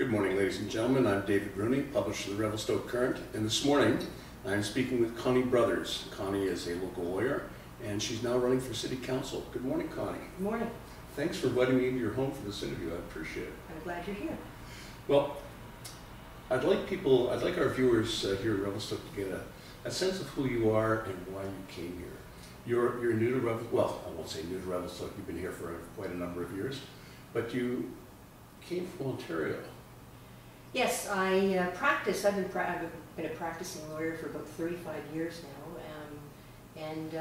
Good morning, ladies and gentlemen. I'm David Rooney, publisher of the Revelstoke Current, and this morning I'm speaking with Connie Brothers. Connie is a local lawyer, and she's now running for City Council. Good morning, Connie. Good morning. Thanks for inviting me into your home for this interview. I appreciate it. I'm glad you're here. Well, I'd like our viewers here at Revelstoke to get a sense of who you are and why you came here. You're new to Revelstoke. Well, I won't say new to Revelstoke. You've been here for quite a number of years, but you came from Ontario. Yes, I practice. I've been a practicing lawyer for about 35 years now, and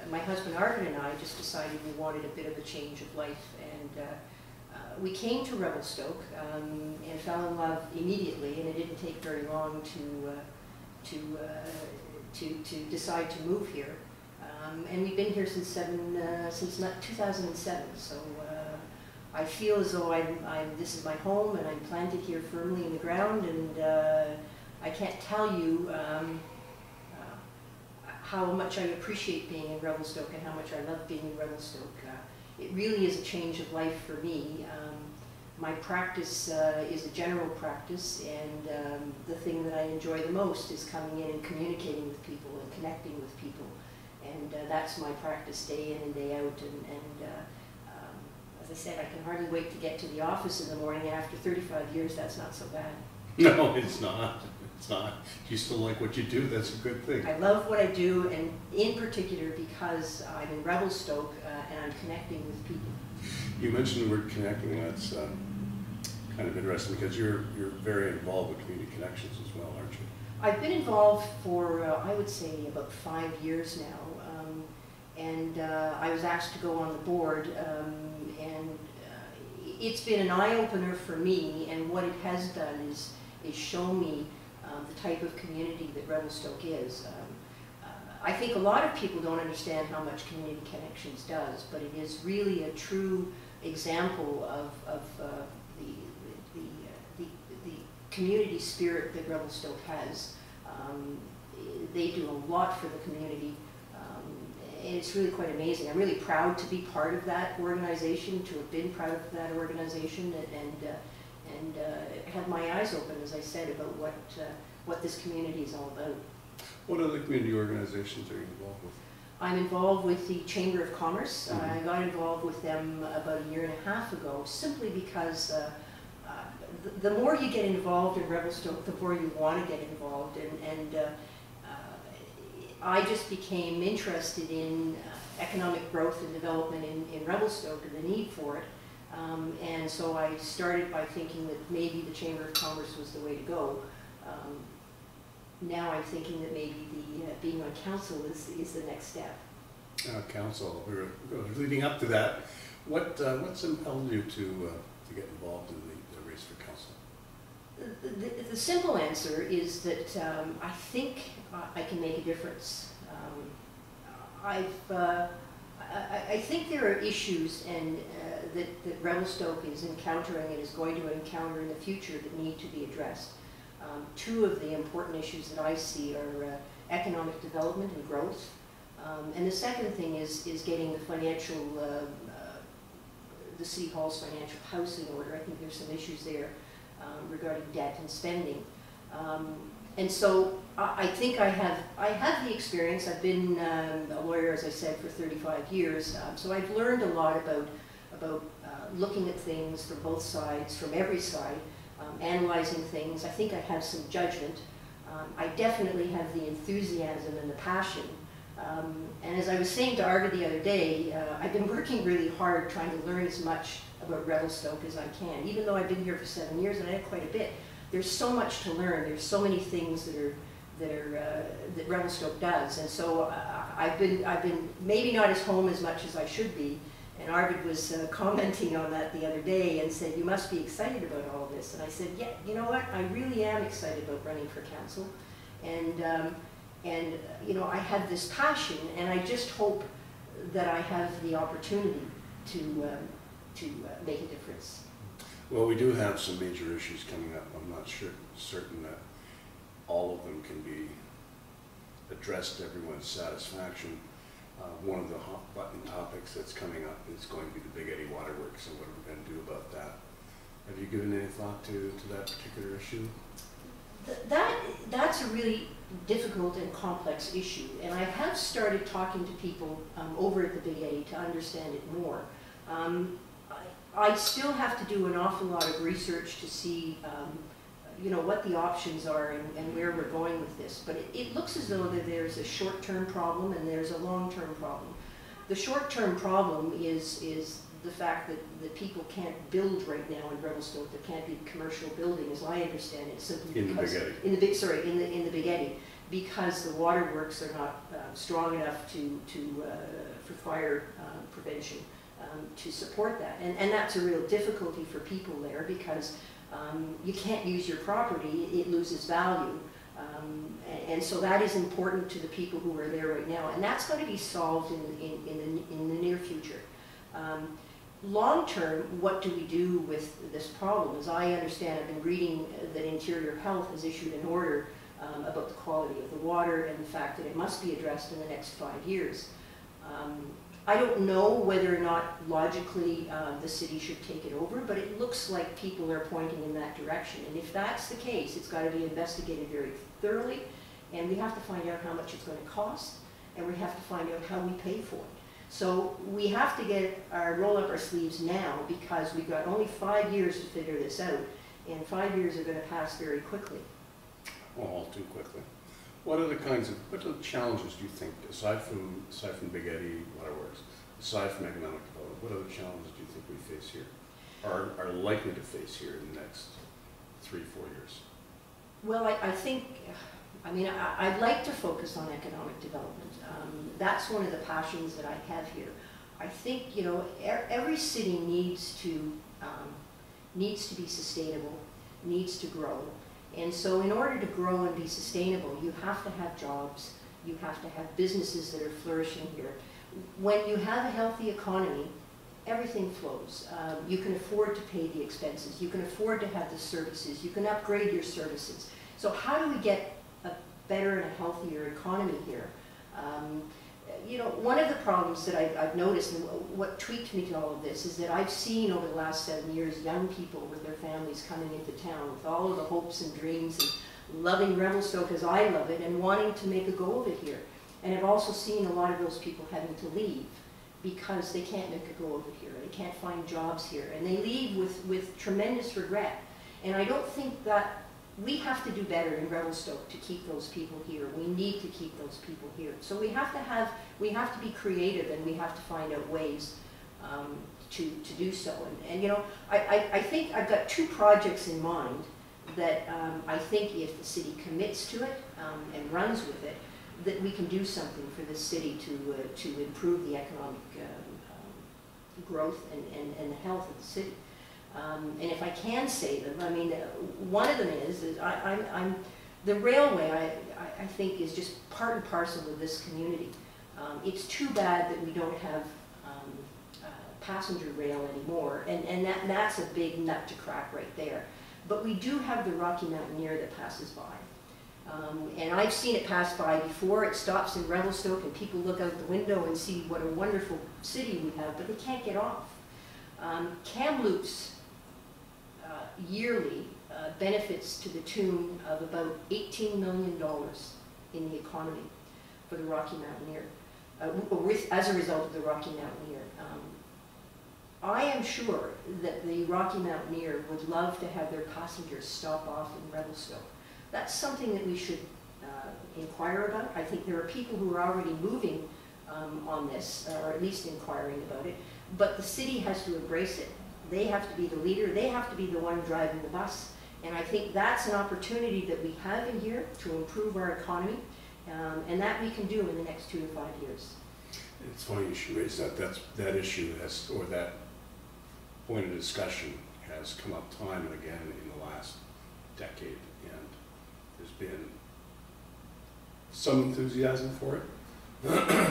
my husband Arvid and I just decided we wanted a bit of a change of life, and we came to Revelstoke and fell in love immediately, and it didn't take very long to decide to move here, and we've been here since 2007. So. I feel as though this is my home, and I'm planted here firmly in the ground, and I can't tell you how much I appreciate being in Revelstoke and how much I love being in Revelstoke. It really is a change of life for me. My practice is a general practice, and the thing that I enjoy the most is coming in and communicating with people and connecting with people, and that's my practice day in and day out. As I said, I can hardly wait to get to the office in the morning, and after 35 years, that's not so bad. No, it's not. It's not. You still like what you do, that's a good thing. I love what I do, and in particular because I'm in Revelstoke and I'm connecting with people. You mentioned the word connecting. That's kind of interesting because you're very involved with community connections as well, aren't you? I've been involved for, I would say, about 5 years now. And I was asked to go on the board, and it's been an eye-opener for me, and what it has done is show me the type of community that Revelstoke is. I think a lot of people don't understand how much Community Connections does, but it is really a true example of the community spirit that Revelstoke has. They do a lot for the community. It's really quite amazing. I'm really proud to be part of that organization, to have been part of that organization, and had my eyes open, as I said, about what this community is all about. What other community organizations are you involved with? I'm involved with the Chamber of Commerce. Mm-hmm. I got involved with them about 1.5 years ago, simply because the more you get involved in Revelstoke, the more you want to get involved, and I just became interested in economic growth and development in Revelstoke and the need for it. And so I started by thinking that maybe the Chamber of Commerce was the way to go. Now I'm thinking that maybe being on council is the next step. Council, we're leading up to that. What's impelled you to get involved in the race for council? The simple answer is that I think I can make a difference. I think there are issues that Revelstoke is encountering and is going to encounter in the future that need to be addressed. Two of the important issues that I see are economic development and growth. And the second thing is getting the the City Hall's financial house in order. I think there's some issues there regarding debt and spending. And so I think I have the experience. I've been a lawyer, as I said, for 35 years. So I've learned a lot about looking at things from both sides, from every side, analyzing things. I think I have some judgment. I definitely have the enthusiasm and the passion. And as I was saying to Arvid the other day, I've been working really hard trying to learn as much about Revelstoke as I can. Even though I've been here for 7 years and I have quite a bit, there's so much to learn. There's so many things that Revelstoke does, and so I've been maybe not as home as much as I should be. And Arvid was commenting on that the other day and said, "You must be excited about all this." And I said, "Yeah, you know what? I really am excited about running for council, and you know, I have this passion, and I just hope that I have the opportunity to make a difference." Well, we do have some major issues coming up. I'm not certain that all of them can be addressed to everyone's satisfaction. One of the hot button topics that's coming up is going to be the Big Eddy Waterworks and what we're going to do about that. Have you given any thought to that particular issue? That's a really difficult and complex issue, and I have started talking to people over at the Big Eddy to understand it more. I still have to do an awful lot of research to see you know, what the options are and where we're going with this, but it looks as though that there's a short-term problem and there's a long-term problem. The short-term problem is the fact that people can't build right now in Revelstoke. There can't be commercial building, as I understand it, simply because in the Big Eddy, because the waterworks are not strong enough for fire prevention to support that, and that's a real difficulty for people there because you can't use your property; it loses value. And so that is important to the people who are there right now, and that's going to be solved in the near future. Long term, what do we do with this problem? As I understand, I've been reading that Interior Health has issued an order about the quality of the water and the fact that it must be addressed in the next 5 years. I don't know whether or not logically the city should take it over, but it looks like people are pointing in that direction. And if that's the case, it's got to be investigated very thoroughly, and we have to find out how much it's going to cost, and we have to find out how we pay for it. So we have to roll up our sleeves now, because we've got only 5 years to figure this out, and 5 years are going to pass very quickly. Well, all too quickly. What are the challenges do you think, aside from Big Eddy Waterworks, aside from economic development, what other challenges do you think we face here, or are likely to face here in the next 3-4 years? Well, I think, I mean, I'd like to focus on economic development. That's one of the passions that I have here. I think, you know, every city needs to be sustainable, needs to grow. And so in order to grow and be sustainable, you have to have jobs, you have to have businesses that are flourishing here. When you have a healthy economy, everything flows. You can afford to pay the expenses, you can afford to have the services, you can upgrade your services. So how do we get a better and a healthier economy here? You know, one of the problems that I've noticed, and what tweaked me to all of this, is that I've seen over the last 7 years young people with their families coming into town with all of the hopes and dreams and loving Revelstoke as I love it and wanting to make a go of it here. And I've also seen a lot of those people having to leave because they can't make a go of it here. They can't find jobs here. And they leave with tremendous regret. And I don't think that we have to do better in Revelstoke to keep those people here. We need to keep those people here. So we have to be creative, and we have to find out ways to do so. And you know, I think I've got 2 projects in mind that I think if the city commits to it and runs with it, that we can do something for the city to improve the economic growth and the health of the city. And if I can say them, I mean, one of them is the railway, I think, is just part and parcel of this community. It's too bad that we don't have passenger rail anymore, and that's a big nut to crack right there. But we do have the Rocky Mountaineer that passes by. And I've seen it pass by before. It stops in Revelstoke, and people look out the window and see what a wonderful city we have, but they can't get off. Kamloops yearly benefits to the tune of about $18 million in the economy for the Rocky Mountaineer, as a result of the Rocky Mountaineer. I am sure that the Rocky Mountaineer would love to have their passengers stop off in Revelstoke. That's something that we should inquire about. I think there are people who are already moving on this, or at least inquiring about it, but the city has to embrace it. They have to be the leader, they have to be the one driving the bus, and I think that's an opportunity that we have in here to improve our economy, and that we can do in the next 2 to 5 years. It's funny you should raise that. That issue has, or that point of discussion has come up time and again in the last decade, and there's been some enthusiasm for it,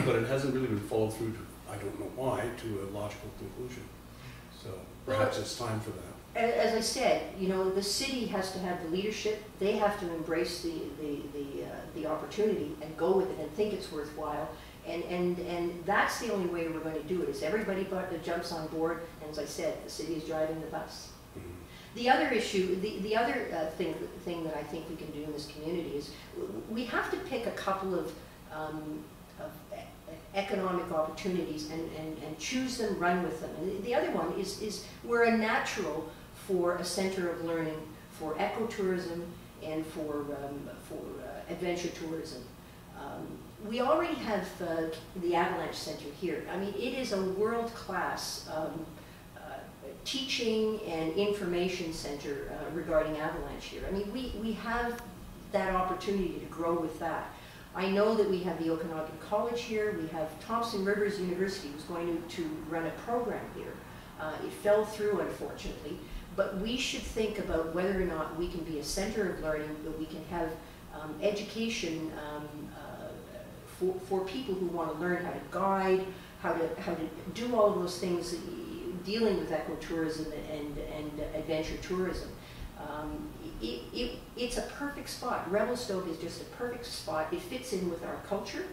but it hasn't really been followed through to, I don't know why, to a logical conclusion. So perhaps it's time for that. As I said, you know, the city has to have the leadership. They have to embrace the opportunity and go with it and think it's worthwhile. And that's the only way we're going to do it, is everybody jumps on board, and as I said, the city is driving the bus. Mm-hmm. The other issue, the other thing that I think we can do in this community is we have to pick a couple of economic opportunities and choose them, run with them. And the other one is we're a natural for a center of learning for ecotourism and for adventure tourism. We already have the Avalanche Center here. I mean, it is a world-class teaching and information center regarding avalanche here. I mean, we have that opportunity to grow with that. I know that we have the Okanagan College here. We have Thompson Rivers University who's going to run a program here. It fell through, unfortunately, but we should think about whether or not we can be a center of learning, that we can have education for people who want to learn how to guide, how to do all of those things dealing with ecotourism and adventure tourism. It's a perfect spot. Revelstoke is just a perfect spot. It fits in with our culture,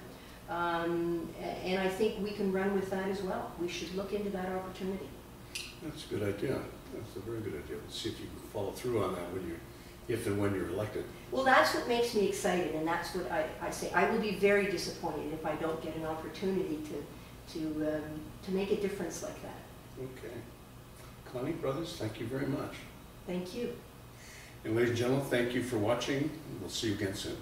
and I think we can run with that as well. We should look into that opportunity. That's a good idea. That's a very good idea. Let's see if you can follow through on that if and when you're elected. Well, that's what makes me excited, and that's what I say. I will be very disappointed if I don't get an opportunity to make a difference like that. Okay. Connie, brothers, thank you very much. Thank you. And ladies and gentlemen, thank you for watching. We'll see you again soon.